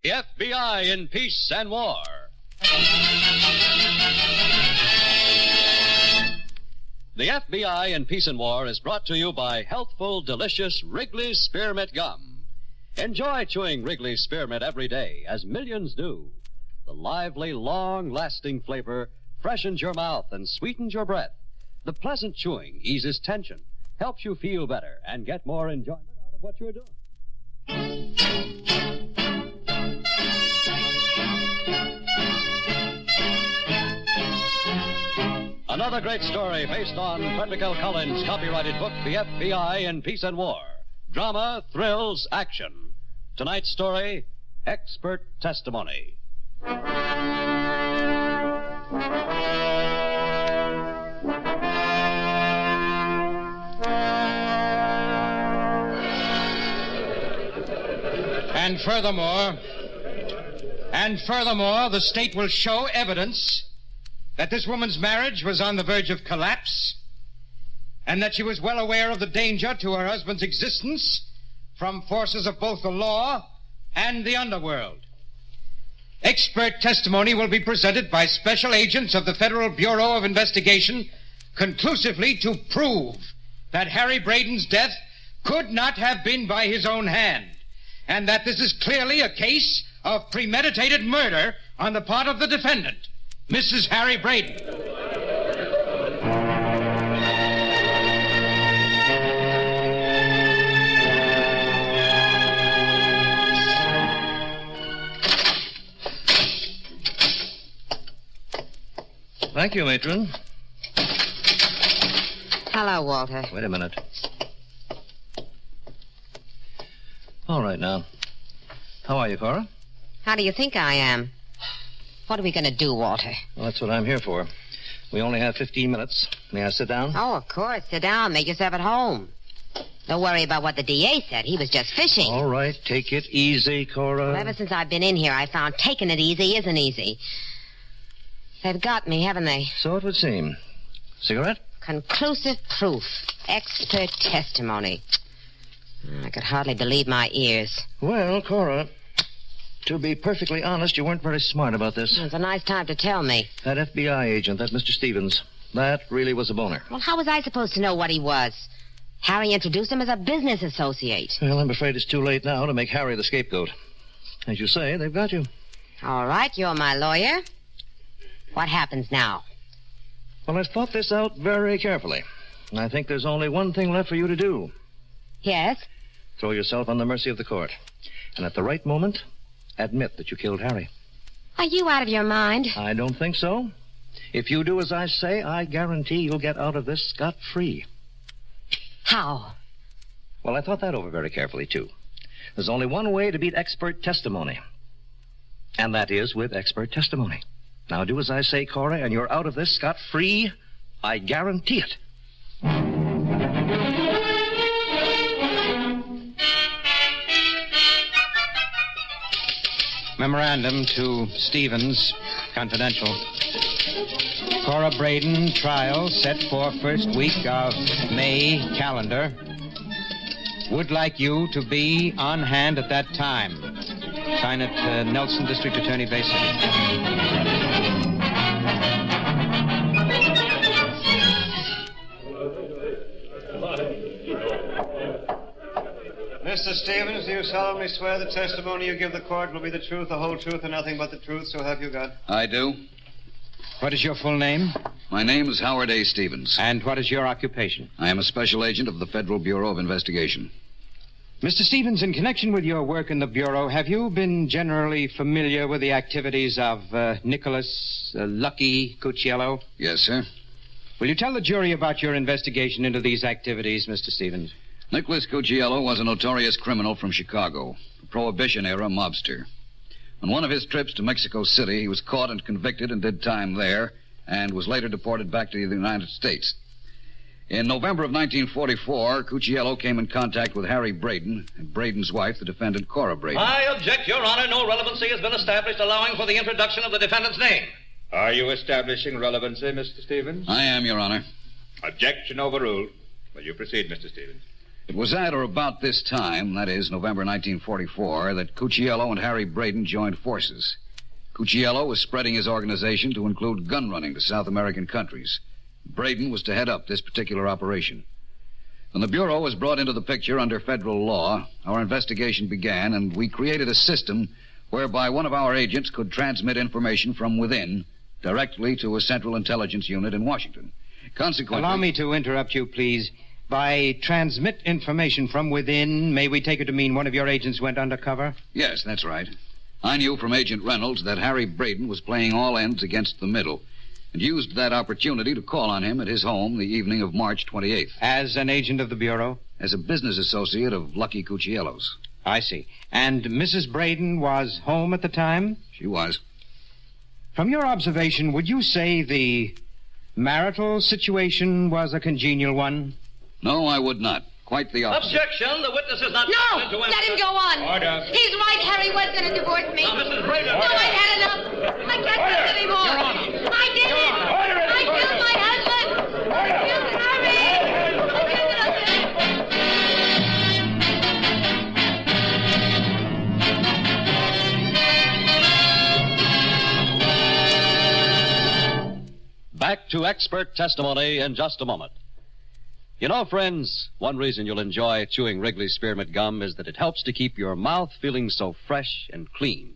The FBI in Peace and War. The FBI in Peace and War is brought to you by healthful, delicious Wrigley's Spearmint Gum. Enjoy chewing Wrigley's Spearmint every day, as millions do. The lively, long-lasting flavor freshens your mouth and sweetens your breath. The pleasant chewing eases tension, helps you feel better, and get more enjoyment out of what you're doing. Another great story based on Frederick L. Collins' copyrighted book, The FBI in Peace and War. Drama, thrills, action. Tonight's story, Expert Testimony. And furthermore, the state will show evidence that this woman's marriage was on the verge of collapse and that she was well aware of the danger to her husband's existence from forces of both the law and the underworld. Expert testimony will be presented by special agents of the Federal Bureau of Investigation conclusively to prove that Harry Braden's death could not have been by his own hand, and that this is clearly a case of premeditated murder on the part of the defendant, Mrs. Harry Braden. Thank you, Matron. Hello, Walter. Wait a minute. All right, now. How are you, Cora? How do you think I am? What are we going to do, Walter? Well, that's what I'm here for. We only have 15 minutes. May I sit down? Oh, of course. Sit down. Make yourself at home. Don't worry about what the DA said. He was just fishing. All right. Take it easy, Cora. Well, ever since I've been in here, I found taking it easy isn't easy. They've got me, haven't they? So it would seem. Cigarette? Conclusive proof. Expert testimony. I could hardly believe my ears. Well, Cora, to be perfectly honest, you weren't very smart about this. It's a nice time to tell me. That FBI agent, that Mr. Stevens, that really was a boner. Well, how was I supposed to know what he was? Harry introduced him as a business associate. Well, I'm afraid it's too late now to make Harry the scapegoat. As you say, they've got you. All right, you're my lawyer. What happens now? Well, I've thought this out very carefully. And I think there's only one thing left for you to do. Yes? Throw yourself on the mercy of the court. And at the right moment, admit that you killed Harry. Are you out of your mind? I don't think so. If you do as I say, I guarantee you'll get out of this scot-free. How? Well, I thought that over very carefully, too. There's only one way to beat expert testimony. And that is with expert testimony. Now do as I say, Cora, and you're out of this scot-free. I guarantee it. Memorandum to Stevens, confidential. Cora Braden, trial set for first week of May calendar. Would like you to be on hand at that time. Sign it, Nelson, District Attorney, Bay City. Mr. Stevens, do you solemnly swear the testimony you give the court will be the truth, the whole truth, and nothing but the truth, so help you God? I do. What is your full name? My name is Howard A. Stevens. And what is your occupation? I am a special agent of the Federal Bureau of Investigation. Mr. Stevens, in connection with your work in the Bureau, have you been generally familiar with the activities of Nicholas Lucky Cucciello? Yes, sir. Will you tell the jury about your investigation into these activities, Mr. Stevens? Nicholas Cucciello was a notorious criminal from Chicago, a Prohibition-era mobster. On one of his trips to Mexico City, he was caught and convicted and did time there, and was later deported back to the United States. In November of 1944, Cucciello came in contact with Harry Braden and Braden's wife, the defendant Cora Braden. I object, Your Honor. No relevancy has been established allowing for the introduction of the defendant's name. Are you establishing relevancy, Mr. Stevens? I am, Your Honor. Objection overruled. Will you proceed, Mr. Stevens? It was at or about this time, that is, November 1944, that Cucciello and Harry Braden joined forces. Cucciello was spreading his organization to include gun running to South American countries. Braden was to head up this particular operation. When the Bureau was brought into the picture under federal law, our investigation began, and we created a system whereby one of our agents could transmit information from within directly to a central intelligence unit in Washington. Consequently... Allow me to interrupt you, please. By transmit information from within, may we take it to mean one of your agents went undercover? Yes, that's right. I knew from Agent Reynolds that Harry Braden was playing all ends against the middle, and used that opportunity to call on him at his home the evening of March 28th. As an agent of the Bureau? As a business associate of Lucky Cucciello's. I see. And Mrs. Braden was home at the time? She was. From your observation, would you say the marital situation was a congenial one? No, I would not. Quite the opposite. Objection! The witness is not... No! Let him go on! Order. He's right. Harry was going to divorce me. Now, Mrs. Braden... No, I've had enough. I can't take it anymore. Your Honor. I did it. Order in I the killed my husband. I killed Harry. Back to expert testimony in just a moment. You know, friends, one reason you'll enjoy chewing Wrigley's Spearmint Gum is that it helps to keep your mouth feeling so fresh and clean.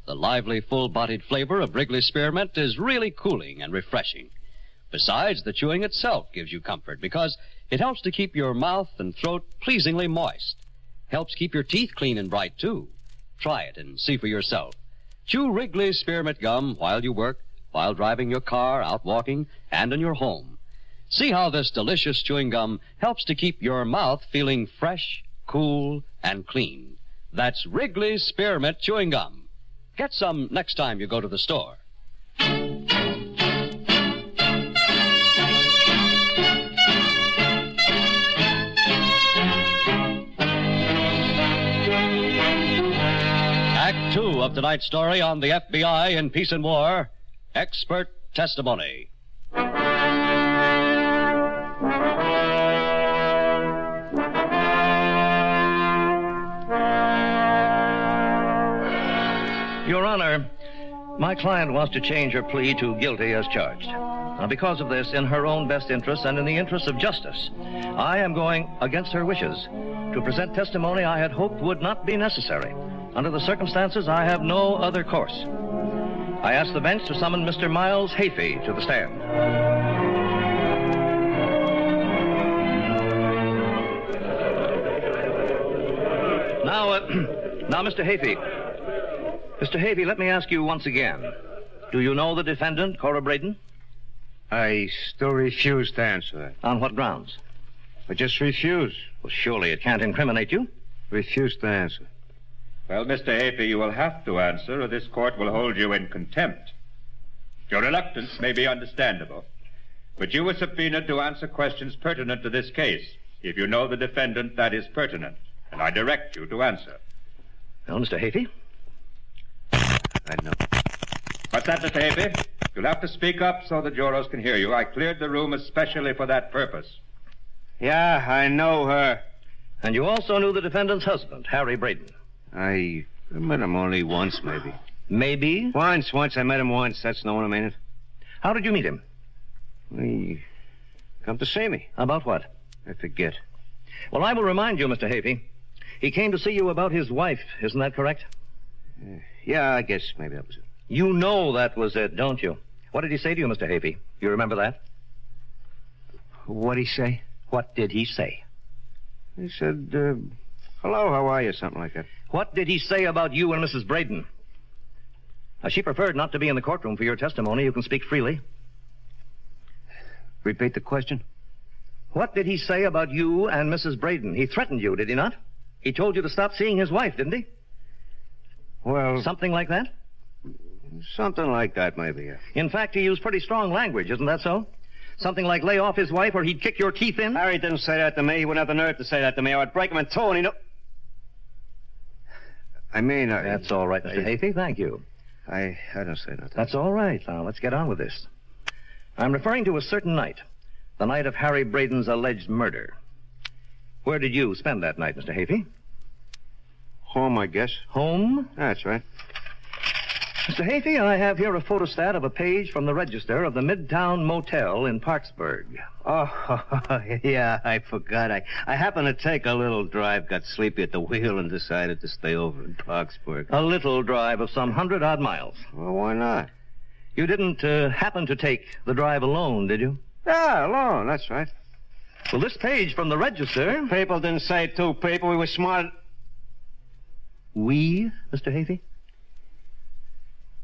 The lively, full-bodied flavor of Wrigley's Spearmint is really cooling and refreshing. Besides, the chewing itself gives you comfort because it helps to keep your mouth and throat pleasingly moist. Helps keep your teeth clean and bright, too. Try it and see for yourself. Chew Wrigley's Spearmint Gum while you work, while driving your car, out walking, and in your home. See how this delicious chewing gum helps to keep your mouth feeling fresh, cool, and clean. That's Wrigley's Spearmint Chewing Gum. Get some next time you go to the store. Act 2 of tonight's story on the FBI in Peace and War, Expert Testimony. Your Honor, my client wants to change her plea to guilty as charged. Now, because of this, in her own best interest and in the interest of justice, I am going against her wishes to present testimony I had hoped would not be necessary. Under the circumstances, I have no other course. I ask the bench to summon Mr. Miles Hafey to the stand. Now, Mr. Hafey. Mr. Hafey, let me ask you once again. Do you know the defendant, Cora Braden? I still refuse to answer that. On what grounds? I just refuse. Well, surely it can't incriminate you. Refuse to answer. Well, Mr. Hafey, you will have to answer, or this court will hold you in contempt. Your reluctance may be understandable, but you were subpoenaed to answer questions pertinent to this case. If you know the defendant, that is pertinent, and I direct you to answer. Well, Mr. Hafey? I know. What's that, Mr. Hafey? You'll have to speak up so the jurors can hear you. I cleared the room especially for that purpose. Yeah, I know her. And you also knew the defendant's husband, Harry Braden. I met him only once, maybe. Maybe? Once. I met him once. That's no one I mean it. How did you meet him? He come to see me. About what? I forget. Well, I will remind you, Mr. Hafey. He came to see you about his wife. Isn't that correct? Yeah, I guess maybe that was it. You know that was it, don't you? What did he say to you, Mr. Hafey? You remember that? What'd he say? What did he say? He said, hello, how are you? Something like that. What did he say about you and Mrs. Braden? Now, she preferred not to be in the courtroom for your testimony. You can speak freely. Repeat the question. What did he say about you and Mrs. Braden? He threatened you, did he not? He told you to stop seeing his wife, didn't he? Well... Something like that? Something like that, maybe, yeah. In fact, he used pretty strong language, isn't that so? Something like lay off his wife or he'd kick your teeth in? Harry didn't say that to me. He wouldn't have the nerve to say that to me. I would break him in two, and he know... I mean, That's all right, Mr. Hafey. Thank you. I don't say nothing. That's all right. Now, let's get on with this. I'm referring to a certain night, the night of Harry Braden's alleged murder. Where did you spend that night, Mr. Hafey? Home, I guess. Home? That's right. Mr. Hafey, I have here a photostat of a page from the register of the Midtown Motel in Parksburg. Oh, yeah, I forgot. I happened to take a little drive, got sleepy at the wheel, and decided to stay over in Parksburg. A little drive of some 100-odd miles. Well, why not? You didn't happen to take the drive alone, did you? Yeah, alone, that's right. Well, this page from the register... People didn't say two people. We were smart. We, Mr. Hafey?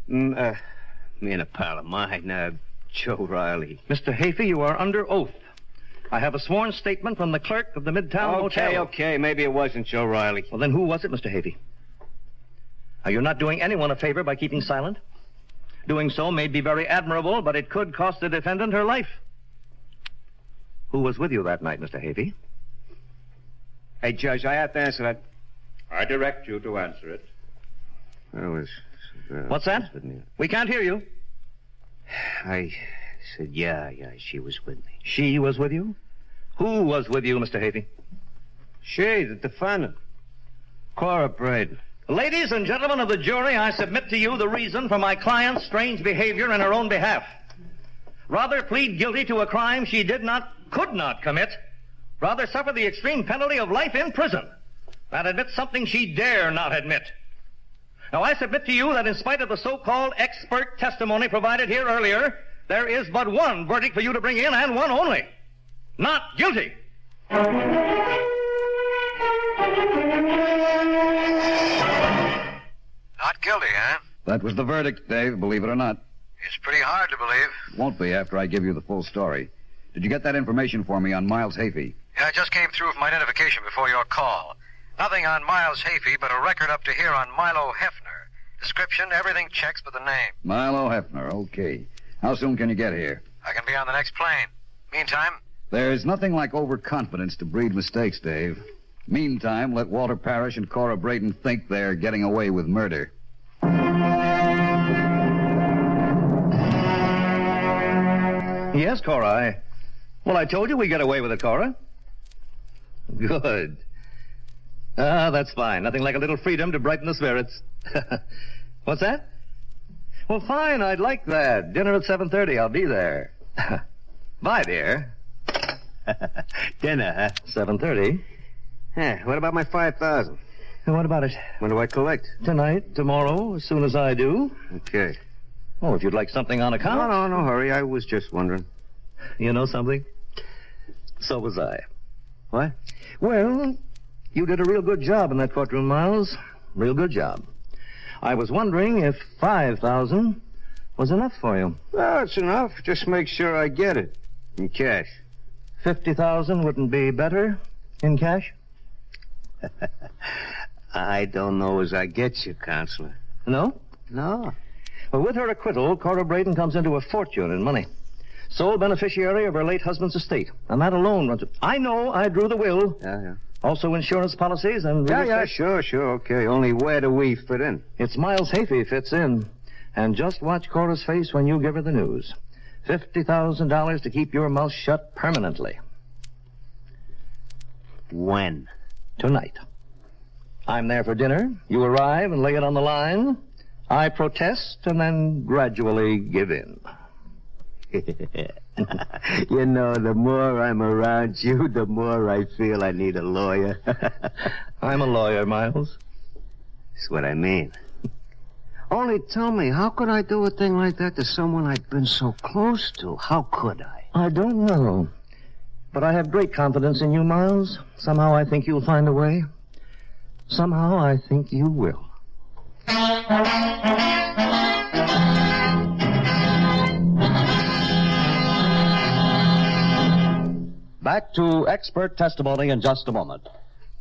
Me and a pal of mine, Joe Riley. Mr. Hafey, you are under oath. I have a sworn statement from the clerk of the Midtown Motel. Okay. Maybe it wasn't Joe Riley. Well, then who was it, Mr. Hafey? Now, you're not doing anyone a favor by keeping silent. Doing so may be very admirable, but it could cost the defendant her life. Who was with you that night, Mr. Hafey? Hey, Judge, I have to answer that. I direct you to answer it. What's that? We can't hear you. I said, yeah, she was with me. She was with you? Who was with you, Mr. Hafey? She, the defendant. Cora Braden. Ladies and gentlemen of the jury, I submit to you the reason for my client's strange behavior in her own behalf. Rather plead guilty to a crime she could not commit. Rather suffer the extreme penalty of life in prison than admit something she dare not admit. Now, I submit to you that in spite of the so-called expert testimony provided here earlier, there is but one verdict for you to bring in, and one only. Not guilty. Not guilty, huh? That was the verdict, Dave, believe it or not. It's pretty hard to believe. Won't be after I give you the full story. Did you get that information for me on Miles Hafey? Yeah, I just came through with my identification before your call. Nothing on Miles Hafey, but a record up to here on Milo Hefner. Description, everything checks but the name. Milo Hefner, okay. How soon can you get here? I can be on the next plane. Meantime... There's nothing like overconfidence to breed mistakes, Dave. Meantime, let Walter Parrish and Cora Braden think they're getting away with murder. Yes, Cora, I told you we'd get away with it, Cora. Good. That's fine. Nothing like a little freedom to brighten the spirits. What's that? Well, fine. I'd like that. Dinner at 7:30. I'll be there. Bye, dear. Dinner, huh? 7:30. What about my 5,000? And what about it? When do I collect? Tonight, tomorrow, as soon as I do. Okay. Oh, if you'd like something on account. No hurry. I was just wondering. You know something? So was I. What? Well, you did a real good job in that courtroom, Miles. Real good job. I was wondering if 5,000 was enough for you. Well, it's enough. Just make sure I get it. In cash. 50,000 wouldn't be better in cash? I don't know as I get you, Counselor. No? No. Well, with her acquittal, Cora Braden comes into a fortune in money. Sole beneficiary of her late husband's estate. And that alone runs... I know. I drew the will. Yeah. Also insurance policies and... Yeah, sure, okay. Only where do we fit in? It's Miles Hafey fits in. And just watch Cora's face when you give her the news. $50,000 to keep your mouth shut permanently. When? Tonight. I'm there for dinner. You arrive and lay it on the line. I protest and then gradually give in. You know, the more I'm around you, the more I feel I need a lawyer. I'm a lawyer, Miles. That's what I mean. Only tell me, how could I do a thing like that to someone I've been so close to? How could I? I don't know. But I have great confidence in you, Miles. Somehow I think you'll find a way. Somehow I think you will. Back to expert testimony in just a moment.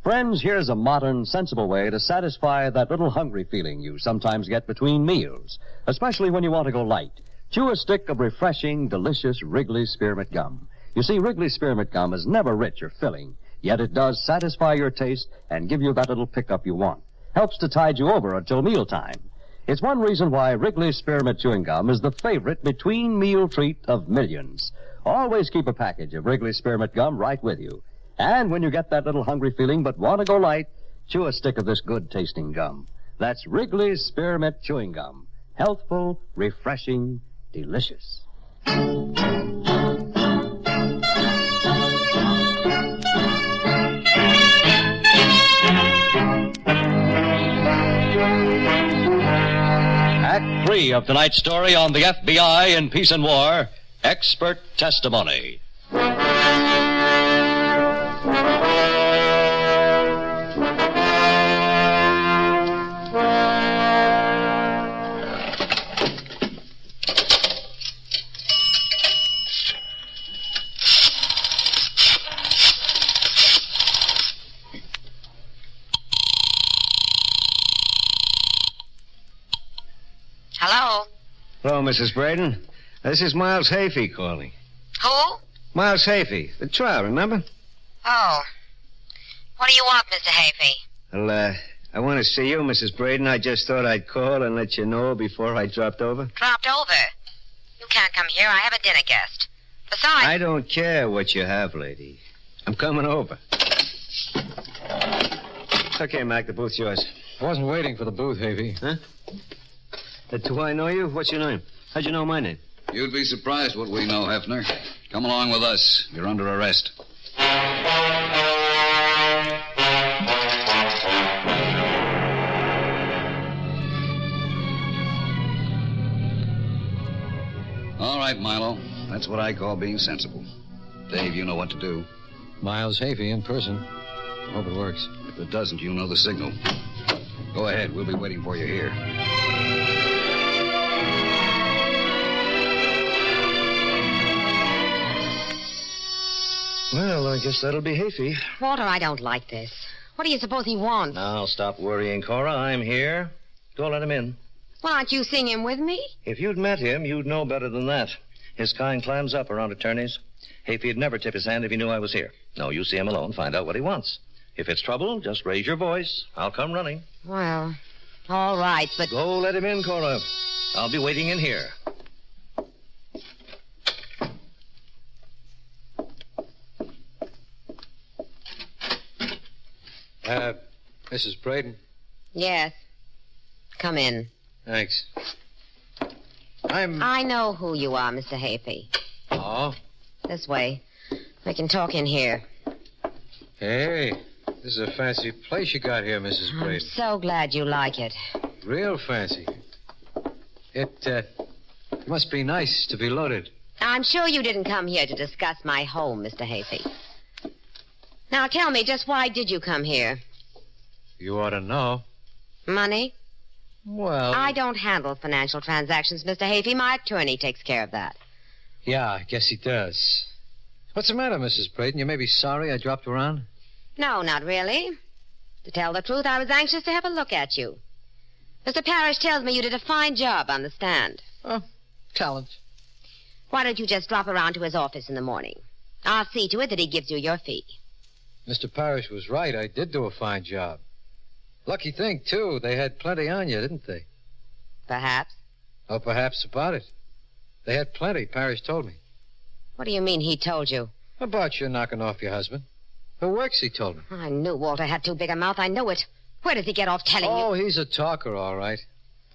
Friends, here's a modern, sensible way to satisfy that little hungry feeling you sometimes get between meals, especially when you want to go light. Chew a stick of refreshing, delicious Wrigley Spearmint Gum. You see, Wrigley Spearmint Gum is never rich or filling, yet it does satisfy your taste and give you that little pickup you want. Helps to tide you over until mealtime. It's one reason why Wrigley Spearmint Chewing Gum is the favorite between meal treat of millions. Always keep a package of Wrigley Spearmint Gum right with you. And when you get that little hungry feeling but want to go light, chew a stick of this good-tasting gum. That's Wrigley's Spearmint Chewing Gum. Healthful, refreshing, delicious. Act 3 of tonight's story on the FBI in Peace and War, Expert Testimony. Hello? Hello, Mrs. Braden. This is Miles Hafey calling. Who? Miles Hafey. The trial, remember? Oh. What do you want, Mr. Hafey? Well, I want to see you, Mrs. Braden. I just thought I'd call and let you know before I dropped over. Dropped over? You can't come here. I have a dinner guest. Besides... I don't care what you have, lady. I'm coming over. Okay, Mac, the booth's yours. I wasn't waiting for the booth, Havey. Huh? Do I know you? What's your name? How'd you know my name? You'd be surprised what we know, Hefner. Come along with us. You're under arrest. All right, Milo. That's what I call being sensible. Dave, you know what to do. Miles Hafey in person. Hope it works. If it doesn't, you know the signal. Go ahead. We'll be waiting for you here. Well, I guess that'll be Hafey. Walter, I don't like this. What do you suppose he wants? Now, stop worrying, Cora. I'm here. Go let him in. Well, aren't you seeing him with me? If you'd met him, you'd know better than that. His kind clams up around attorneys. Hafey'd never tip his hand if he knew I was here. No, you see him alone, find out what he wants. If it's trouble, just raise your voice. I'll come running. Well, all right, but... Go let him in, Cora. I'll be waiting in here. Mrs. Braden. Yes. Come in. Thanks. I know who you are, Mr. Hafey. Oh? This way. We can talk in here. Hey, this is a fancy place you got here, Mrs. I'm Braden. so glad you like it. Real fancy. It must be nice to be loaded. I'm sure you didn't come here to discuss my home, Mr. Hafey. Now tell me, just why did you come here? You ought to know. Money? Well... I don't handle financial transactions, Mr. Hafey. My attorney takes care of that. Yeah, I guess he does. What's the matter, Mrs. Braden? You may be sorry I dropped around? No, not really. To tell the truth, I was anxious to have a look at you. Mr. Parrish tells me you did a fine job on the stand. Oh, talent. Why don't you just drop around to his office in the morning? I'll see to it that he gives you your fee. Mr. Parrish was right. I did do a fine job. Lucky thing, too. They had plenty on you, didn't they? Perhaps. Oh, perhaps about it. They had plenty, Parrish told me. What do you mean he told you? About you knocking off your husband. Who works, he told me. I knew Walter had too big a mouth. I knew it. Where does he get off telling you? Oh, he's a talker, all right.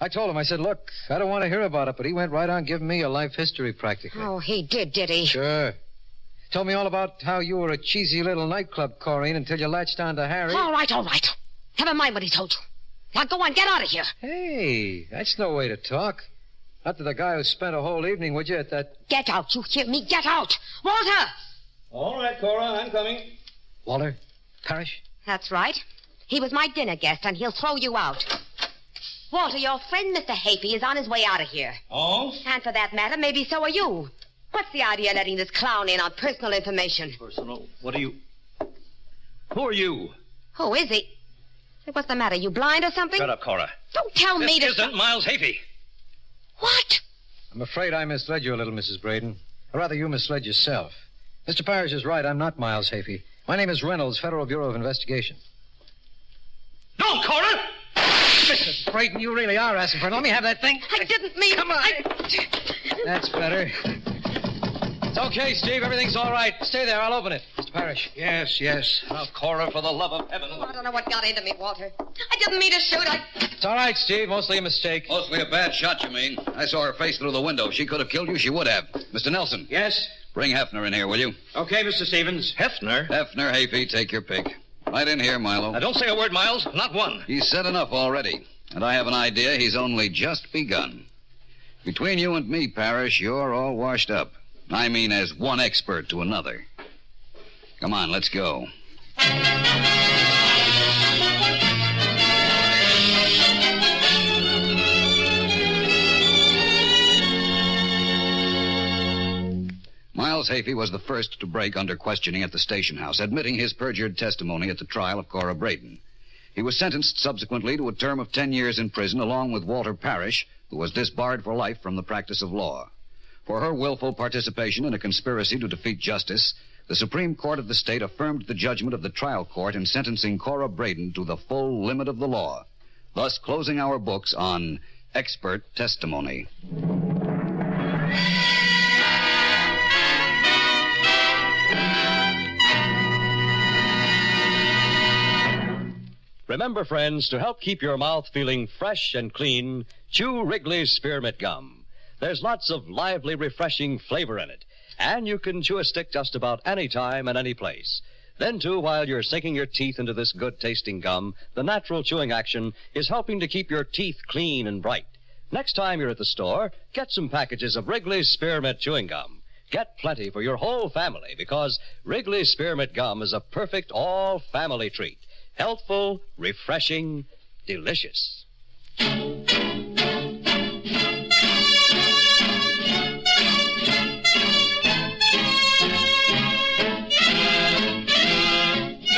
I told him, I said, look, I don't want to hear about it, but he went right on giving me a life history practically. Oh, he did he? Sure. Told me all about how you were a cheesy little nightclub, Corrine, until you latched on to Harry. All right. Never mind what he told you. Now go on, get out of here. Hey, that's no way to talk. Not to the guy who spent a whole evening with you at that... Get out, you hear me? Get out! Walter! All right, Cora, I'm coming. Walter? Parrish? That's right. He was my dinner guest, and he'll throw you out. Walter, your friend Mr. Hafey is on his way out of here. Oh? And for that matter, maybe so are you. What's the idea of letting this clown in on personal information? Personal? What are you... Who are you? Who is he? What's the matter? You blind or something? Shut up, Cora. Don't tell me to... This isn't Miles Hafey. What? I'm afraid I misled you a little, Mrs. Braden. Or rather, you misled yourself. Mr. Parrish is right. I'm not Miles Hafey. My name is Reynolds, Federal Bureau of Investigation. No, Cora! Mrs. Braden, you really are asking for it. Let me have that thing. I didn't mean... Come on. That's better. It's okay, Steve. Everything's all right. Stay there. I'll open it. Mr. Parrish. Yes. Now, Cora, for the love of heaven. Oh, I don't know what got into me, Walter. I didn't mean to shoot. It's all right, Steve. Mostly a mistake. Mostly a bad shot, you mean? I saw her face through the window. If she could have killed you, she would have. Mr. Nelson. Yes? Bring Hefner in here, will you? Okay, Mr. Stevens. Hefner? Hefner, Hafey, take your pick. Right in here, Milo. Now, don't say a word, Miles. Not one. He's said enough already. And I have an idea he's only just begun. Between you and me, Parrish, you're all washed up. I mean as one expert to another. Come on, let's go. Miles Hafey was the first to break under questioning at the station house, admitting his perjured testimony at the trial of Cora Braden. He was sentenced subsequently to a term of 10 years in prison, along with Walter Parrish, who was disbarred for life from the practice of law. For her willful participation in a conspiracy to defeat justice, the Supreme Court of the state affirmed the judgment of the trial court in sentencing Cora Braden to the full limit of the law, thus closing our books on expert testimony. Remember, friends, to help keep your mouth feeling fresh and clean, chew Wrigley's Spearmint Gum. There's lots of lively, refreshing flavor in it, and you can chew a stick just about any time and any place. Then, too, while you're sinking your teeth into this good-tasting gum, the natural chewing action is helping to keep your teeth clean and bright. Next time you're at the store, get some packages of Wrigley's Spearmint Chewing Gum. Get plenty for your whole family, because Wrigley's Spearmint Gum is a perfect all-family treat. Healthful, refreshing, delicious.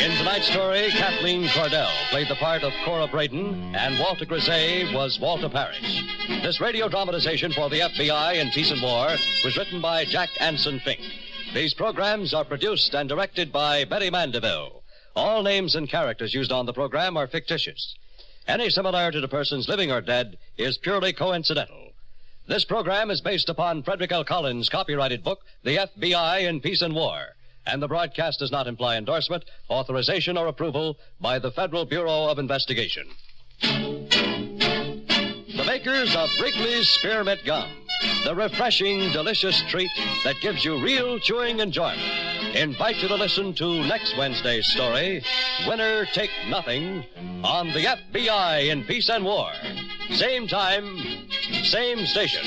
In tonight's story, Kathleen Cordell played the part of Cora Braden, and Walter Grisey was Walter Parrish. This radio dramatization for the FBI in Peace and War was written by Jack Anson Fink. These programs are produced and directed by Betty Mandeville. All names and characters used on the program are fictitious. Any similarity to persons living or dead is purely coincidental. This program is based upon Frederick L. Collins' copyrighted book, The FBI in Peace and War, and the broadcast does not imply endorsement, authorization, or approval by the Federal Bureau of Investigation. The makers of Wrigley's Spearmint Gum, the refreshing, delicious treat that gives you real chewing enjoyment, invite you to listen to next Wednesday's story, Winner Take Nothing, on the FBI in Peace and War. Same time, same station.